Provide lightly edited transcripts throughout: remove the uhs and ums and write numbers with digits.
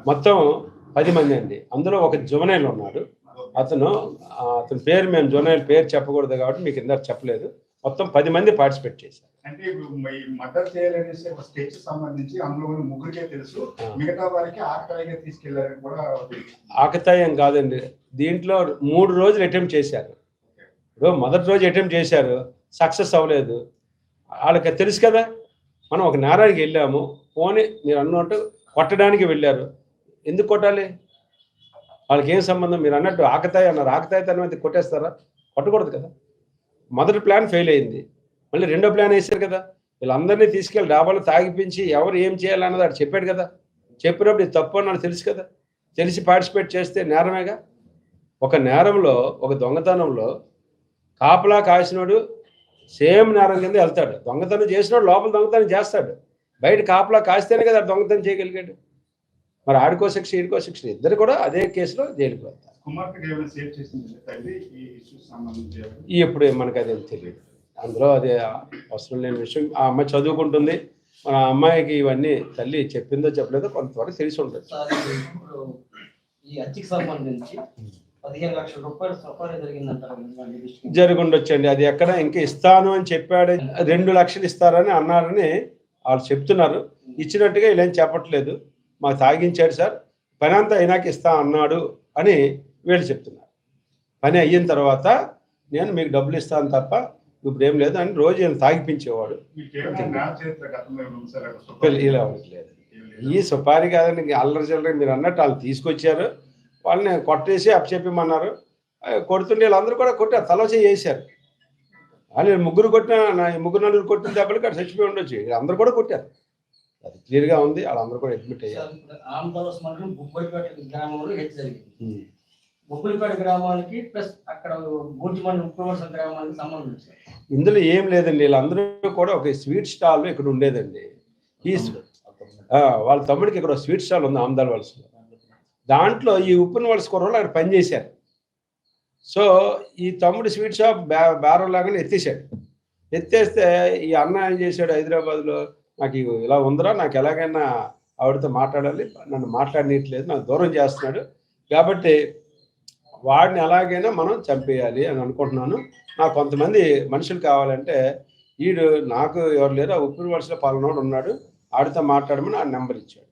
మొత్తం 10 మంది అండి. అందులో ఒక జువనైల్ ఉన్నాడు. అతని పేరు మేము జువనైల్ పేరు చెప్పకూడదు కాబట్టి మీకు ఇందాక చెప్పలేదు. మొత్తం 10 మంది పార్టిసిపేట్ చేశారు. అంటే ఇప్పుడు మర్డర్ చేయాలనేసి ఒక స్కెచ్ సంబంధించి అందులో ముగ్గురికే తెలుసు, మిగతా వారికి ఆకతాయిగా తీసుకెళ్లారని కూడా. ఆకతాయం కాదండి, దీంట్లో 3 రోజులు అటెంప్ట్ చేశారు. మొదటి రోజు అటెంప్ట్ చేశారు, సక్సెస్ అవ్వలేదు. వాళ్ళకి తెలుసు కదా మనం ఒక నేరానికి వెళ్ళాము, పోనీ మీరు అన్నట్టు కొట్టడానికి వెళ్ళారు, ఎందుకు కొట్టాలి? వాళ్ళకి ఏం సంబంధం? మీరు అన్నట్టు ఆకతాయి అన్నారు, ఆకతాయితనం అయితే కొట్టేస్తారా? కొట్టకూడదు కదా. మొదటి ప్లాన్ ఫెయిల్ అయింది, మళ్ళీ రెండో ప్లాన్ వేశారు కదా. వీళ్ళందరినీ తీసుకెళ్ళి డాబాలు తాగిపించి ఎవరు ఏం చేయాలన్నది అటు చెప్పాడు కదా. చెప్పినప్పుడు ఇది తప్పు అన్నది తెలుసు కదా. తెలిసి పార్టిసిపేట్ చేస్తే నేరమేగా. ఒక నేరంలో, ఒక దొంగతనంలో కాపలా కాసినోడు సేమ్ నేరం కింద వెళ్తాడు. దొంగతనం చేసినోడు లోపల దొంగతనం చేస్తాడు, బయట కాపలా కాస్తేనే కదా దొంగతనం చేయగలిగాడు. మరి ఆడికో శిక్ష ఈడికో శిక్ష, ఇద్దరు కూడా అదే కేసులో జైలుకి వెళ్తారు. ఇప్పుడు మనకు అదేం తెలియదు, అందులో అదే అవసరం లేని విషయం. ఆ అమ్మాయి చదువుకుంటుంది, మన అమ్మాయికి ఇవన్నీ తల్లి చెప్పిందో చెప్పలేదో కొంతవరకు తెలిసి ఉంటుంది. జరుగుండొచ్చండి, అది ఎక్కడ ఇంకా ఇస్తాను అని చెప్పాడు. 2 లక్షలు ఇస్తారని అన్నారని వాళ్ళు చెప్తున్నారు. ఇచ్చినట్టుగా ఇలా చెప్పట్లేదు. మాకు తాగించాడు సార్, పని అంతా అయినాక ఇస్తా అన్నాడు అని వీళ్ళు చెప్తున్నారు. పని అయిన తర్వాత నేను మీకు డబ్బులు ఇస్తాను తప్ప ఇప్పుడు ఏం లేదు అని రోజు నేను తాగిపించేవాడు. ఇలా లేదు, ఈ సుపారీ కాదని అల్లరి చిల్లర మీరు అన్నట్టు వాళ్ళు తీసుకొచ్చారు. వాళ్ళని కొట్టేసి అప్పచెప్పమన్నారు. కొడుతుండే వీళ్ళందరూ కూడా కొట్టారు, తల చేశారు. వాళ్ళు ముగ్గురు నలుగురు కొట్టిన దెబ్బలు ఇక్కడ చచ్చిపోయి ఉండొచ్చు. అందరూ కూడా కొట్టారు, అది క్లియర్గా ఉంది. వాళ్ళందరూ కూడా అడ్మిట్ అయ్యారు. ఇందులో ఏం లేదండి, వీళ్ళందరూ కూడా ఒక స్వీట్ స్టాల్ ఇక్కడ ఉండేదండి. వాళ్ళ తమ్ముడికి ఇక్కడ స్వీట్ స్టాల్ ఉంది ఆమ్దాల్ వలసలో. దాంట్లో ఈ ఉప్పున వలస కుర్రోళ్ళు అక్కడ పనిచేశారు. సో ఈ తమ్ముడు స్వీట్ షాప్ బేరం లాగానే ఎత్తేసాడు. ఎత్తేస్తే ఈ అన్న ఏం చేశాడు, హైదరాబాద్లో నాకు ఇలా ఉందరా, నాకు ఎలాగైనా ఆవిడతో మాట్లాడాలి, నన్ను మాట్లాడనీయట్లేదు, నాకు దూరం చేస్తున్నాడు కాబట్టి వాడిని ఎలాగైనా మనం చంపేయాలి అని అనుకుంటున్నాను. నాకు కొంతమంది మనుషులు కావాలంటే వీడు నాకు ఎవరు లేరు, ఆ ఉప్పున వలసలో పాలనోడు ఉన్నాడు, ఆడితో మాట్లాడమని ఆ నెంబర్ ఇచ్చాడు.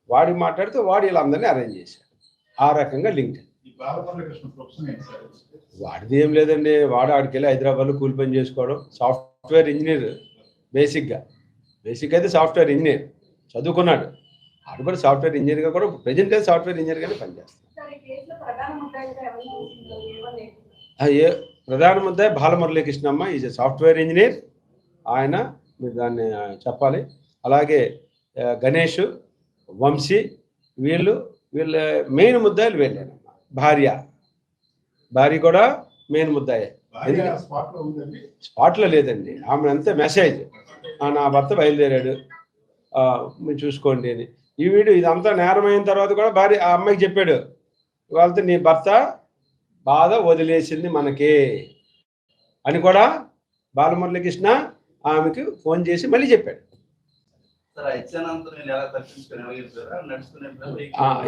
వాడికి మాట్లాడితే వాడు వీళ్ళందరినీ అరేంజ్ చేశాడు. ఆ రకంగా లింక్. వాడిది ఏం లేదండి, వాడు ఆడికి వెళ్ళి హైదరాబాద్లో కూలి పని చేసుకోవడం. సాఫ్ట్వేర్ ఇంజనీర్, బేసిక్గా అయితే సాఫ్ట్వేర్ ఇంజనీర్ చదువుకున్నాడు. ఆడు కూడా సాఫ్ట్వేర్ ఇంజనీర్గా కూడా ప్రజెంట్ అయితే సాఫ్ట్వేర్ ఇంజనీర్గానే పనిచేస్తాడు. ప్రధాన ముద్దాయి బాలమురళీకృష్ణమ్మ ఈజ్ ఎ సాఫ్ట్వేర్ ఇంజనీర్. ఆయన మీరు దాన్ని చెప్పాలి. అలాగే గణేష్, వంశీ, వీళ్ళ మెయిన్ ముద్దాయిలు వెళ్ళాను. భార్య కూడా మెయిన్ ముద్దాయే. స్పాట్లో లేదండి, ఆమె అంతే మెసేజ్, నా భర్త బయలుదేరాడు మీరు చూసుకోండి అని. ఈ వీడియో ఇదంతా నేరమైన తర్వాత కూడా భార్య ఆ అమ్మాయికి చెప్పాడు, వాళ్ళతో నీ భర్త బాధ వదిలేసింది మనకే అని కూడా బాలమురళీకృష్ణ ఆమెకు ఫోన్ చేసి మళ్ళీ చెప్పాడు.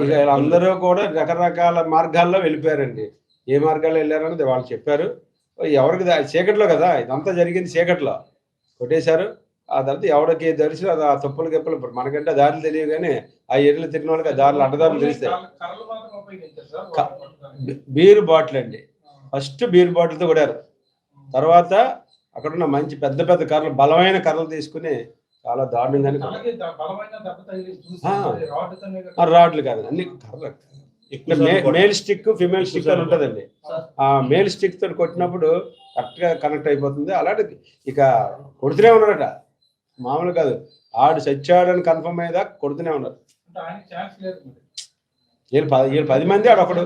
ఇక అందరూ కూడా రకరకాల మార్గాల్లో వెళ్ళిపోయారండి. ఏ మార్గాల్లో వెళ్ళారన్నది వాళ్ళు చెప్పారు. ఎవరికి చీకట్లో కదా ఇదంతా జరిగింది, చీకట్లో కొట్టేశారు. ఆ తర్వాత ఎవరికి తెలిసి అది ఆ తప్పులు గెప్పలు మనకంటే దారులు తెలియదు, కానీ ఆ ఎర్రలు తిరిగిన వాళ్ళకి ఆ దారులు అడ్డదారులు తెలుస్తాయి. బీర్ బాటిల్ అండి, ఫస్ట్ బీర్ బాటిల్తో కొడారు. తర్వాత అక్కడున్న మంచి పెద్ద పెద్ద కర్రలు, బలమైన కర్రలు తీసుకుని చాలా దారుణంగానే రాడ్లు కాదు, అన్ని కర్ర. మేల్ స్టిక్, ఫిమేల్ స్టిక్ అని ఉంటుందండి. ఆ మేల్ స్టిక్ తోటి కొట్టినప్పుడు కరెక్ట్గా కనెక్ట్ అయిపోతుంది. అలాంటి ఇక కొడుతూనే ఉన్నారట, మామూలు కాదు. ఆడు చచ్చాడని కన్ఫర్మ్ అయ్యేదా కొడుతూనే ఉన్నారు. వీళ్ళు 10 మంది ఆడొకడు.